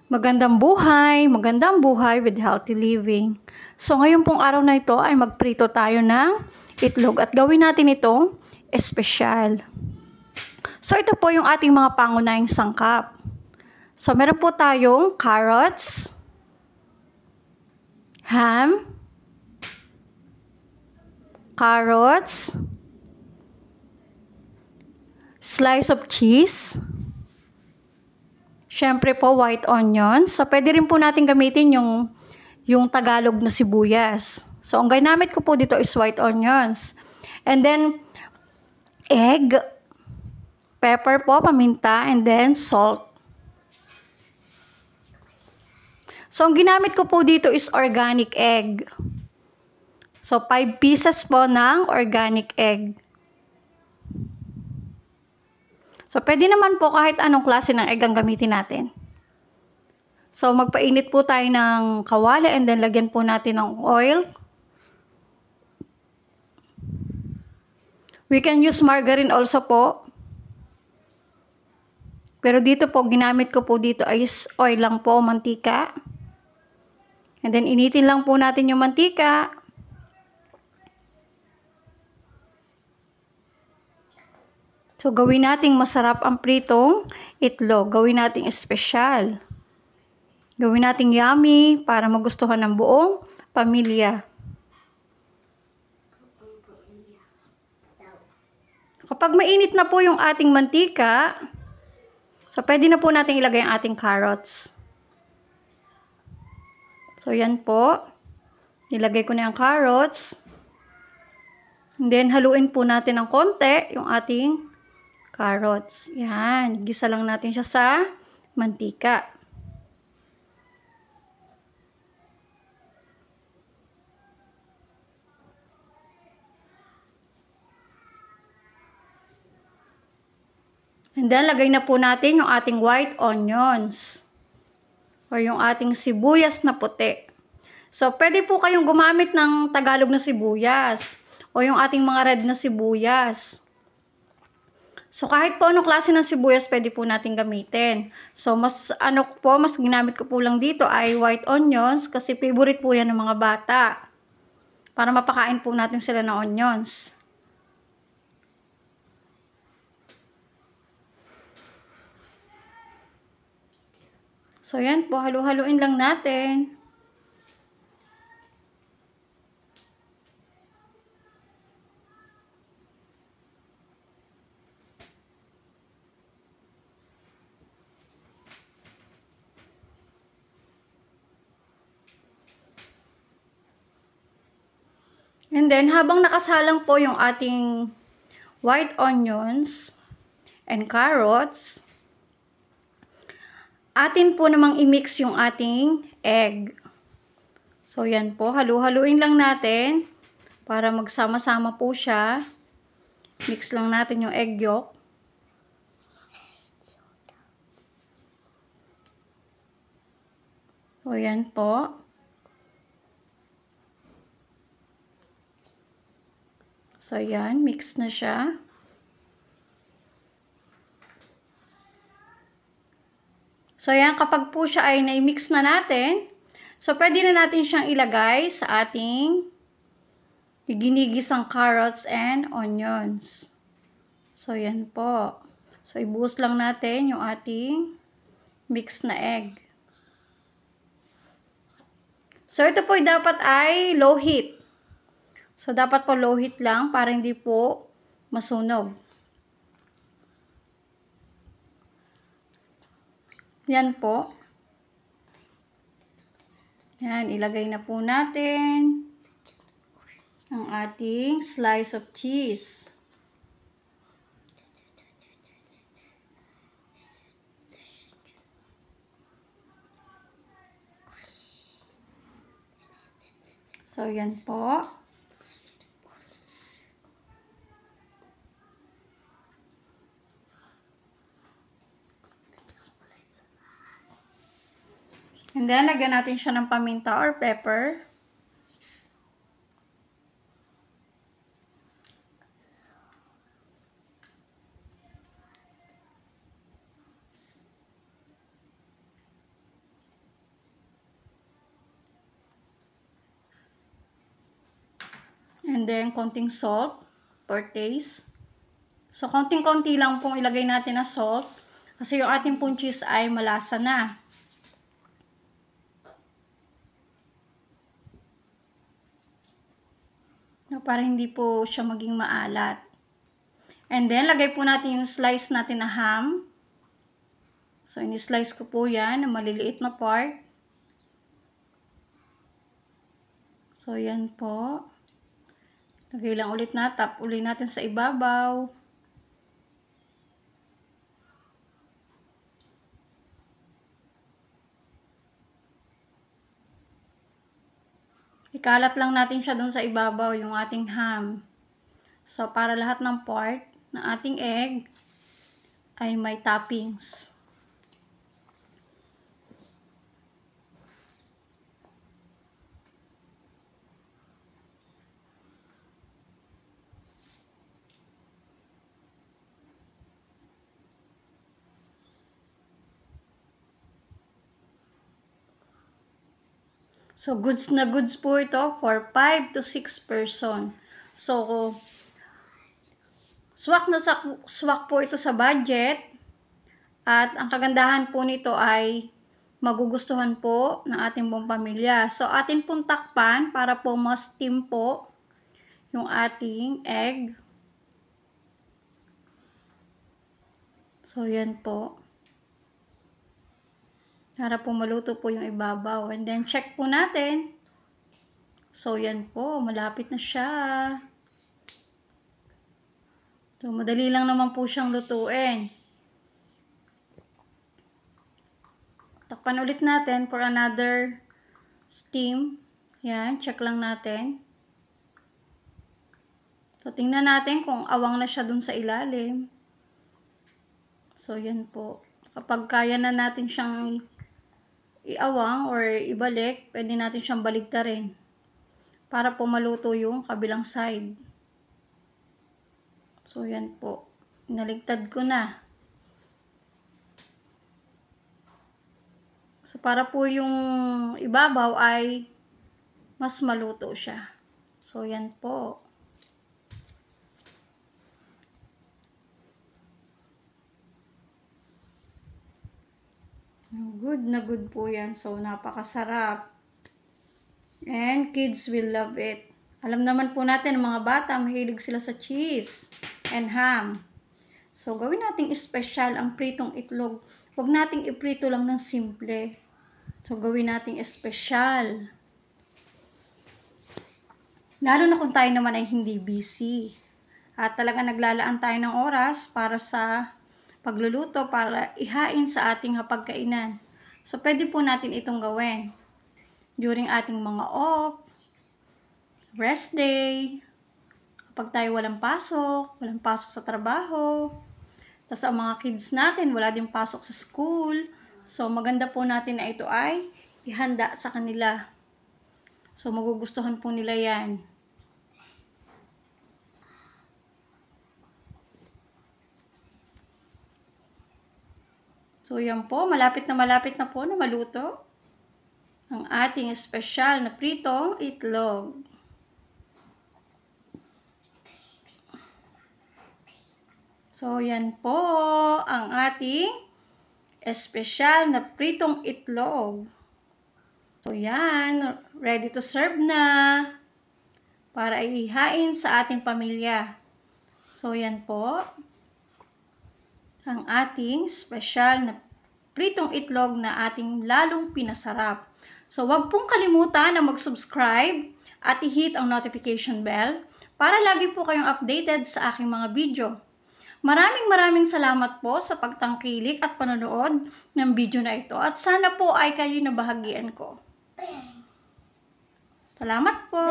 Magandang buhay with healthy living. So ngayon pong araw na ito ay magprito tayo ng itlog at gawin natin itong espesyal. So ito po yung ating mga pangunahing sangkap. So meron po tayong carrots, ham, slice of cheese, syempre po white onions. So pwede rin po natin gamitin yung Tagalog na sibuyas. So ang ginamit ko po dito is white onions. And then egg, pepper po, paminta, and then salt. So ang ginamit ko po dito is organic egg. So 5 pieces po ng organic egg. So, pwede naman po kahit anong klase ng egg ang gamitin natin. So, magpainit po tayo ng kawali and then lagyan po natin ng oil. We can use margarine also po. Pero dito po, ginamit ko po dito ay oil lang po, mantika. And then, initin lang po natin yung mantika. So, gawin nating masarap ang pritong itlog. Gawin nating espesyal. Gawin nating yummy para magustuhan ng buong pamilya. Kapag mainit na po yung ating mantika, so pwede na po natin ilagay ang ating carrots. So, yan po. Nilagay ko na yung carrots. And then, haluin po natin ng konti yung ating carrots. Yan. Gisa lang natin siya sa mantika. And then, lagay na po natin yung ating white onions. Or yung ating sibuyas na puti. So, pwede po kayong gumamit ng Tagalog na sibuyas. O yung ating mga red na sibuyas. So, kahit po anong klase ng sibuyas, pwede po natin gamitin. So, mas ginamit ko po lang dito ay white onions kasi favorite po yan ng mga bata. Para mapakain po natin sila ng onions. So, yan po. Halu-haluin lang natin. And then, habang nakasalang po yung ating white onions and carrots, atin po namang i-mix yung ating egg. So, yan po. Halu-haluin lang natin para magsama-sama po siya. Mix lang natin yung egg yolk. So, yan po. So, yan. Mix na siya. So, yan. Kapag po siya ay na-mix na natin, so, pwede na natin siyang ilagay sa ating ginigisang carrots and onions. So, yan po. So, ibuhos lang natin yung ating mix na egg. So, ito po dapat ay low heat. So, dapat po low heat lang para hindi po masunog. Yan po. Yan, ilagay na po natin ang ating slice of cheese. So, yan po. And then, lagyan natin siya ng paminta or pepper. And then, konting salt for taste. So, konting-konti lang pong ilagay natin na salt. Kasi yung ating pong cheese ay malasa na. Para hindi po siya maging maalat. And then, lagay po natin yung slice natin na ham. So, ini-slice ko po yan na maliliit na part. So, yan po. Lagay lang ulit na, tap ulit natin sa ibabaw. Ikalat lang natin siya dun sa ibabaw, yung ating ham. So, para lahat ng part ng ating egg ay may toppings. So, goods na goods po ito for 5 to 6 person. So, swak na swak po ito sa budget. At ang kagandahan po nito ay magugustuhan po ng ating buong pamilya. So, atin pong takpan para po ma-steam po yung ating egg. So, yan po. Para po maluto po yung ibabaw. And then, check po natin. So, yan po. Malapit na siya. So, madali lang naman po siyang lutuin. Takpan ulit natin for another steam. Yan, check lang natin. So, tingnan natin kung awang na siya dun sa ilalim. So, yan po. Kapag kaya na natin siyang iawang or ibalik, pwede natin siyang baligtarin para po maluto yung kabilang side. So, yan po. Naligtad ko na. So, para po yung ibabaw ay mas maluto siya. So, yan po. Good na good po yan. So, napakasarap. And kids will love it. Alam naman po natin, mga bata, mahilig sila sa cheese and ham. So, gawin nating espesyal ang pritong itlog. Huwag nating iprito lang ng simple. So, gawin nating espesyal. Lalo na kung tayo naman ay hindi busy. At talaga naglalaan tayo ng oras para sa pagluluto, para ihain sa ating hapagkainan. So, pwede po natin itong gawin during ating mga off, rest day, kapag tayo walang pasok sa trabaho, tapos ang mga kids natin, wala din pasok sa school. So, maganda po natin na ito ay ihanda sa kanila. So, magugustuhan po nila yan. So, yan po. Malapit na po na maluto ang ating espesyal na pritong itlog. So, yan po ang ating espesyal na pritong itlog. So, yan. Ready to serve na para ihain sa ating pamilya. So, yan po ang ating special na pritong itlog na ating lalong pinasarap. So, wag pong kalimutan na mag-subscribe at i-hit ang notification bell para lagi po kayong updated sa aking mga video. Maraming salamat po sa pagtangkilik at panonood ng video na ito at sana po ay kayo nabahagian ko. Salamat po!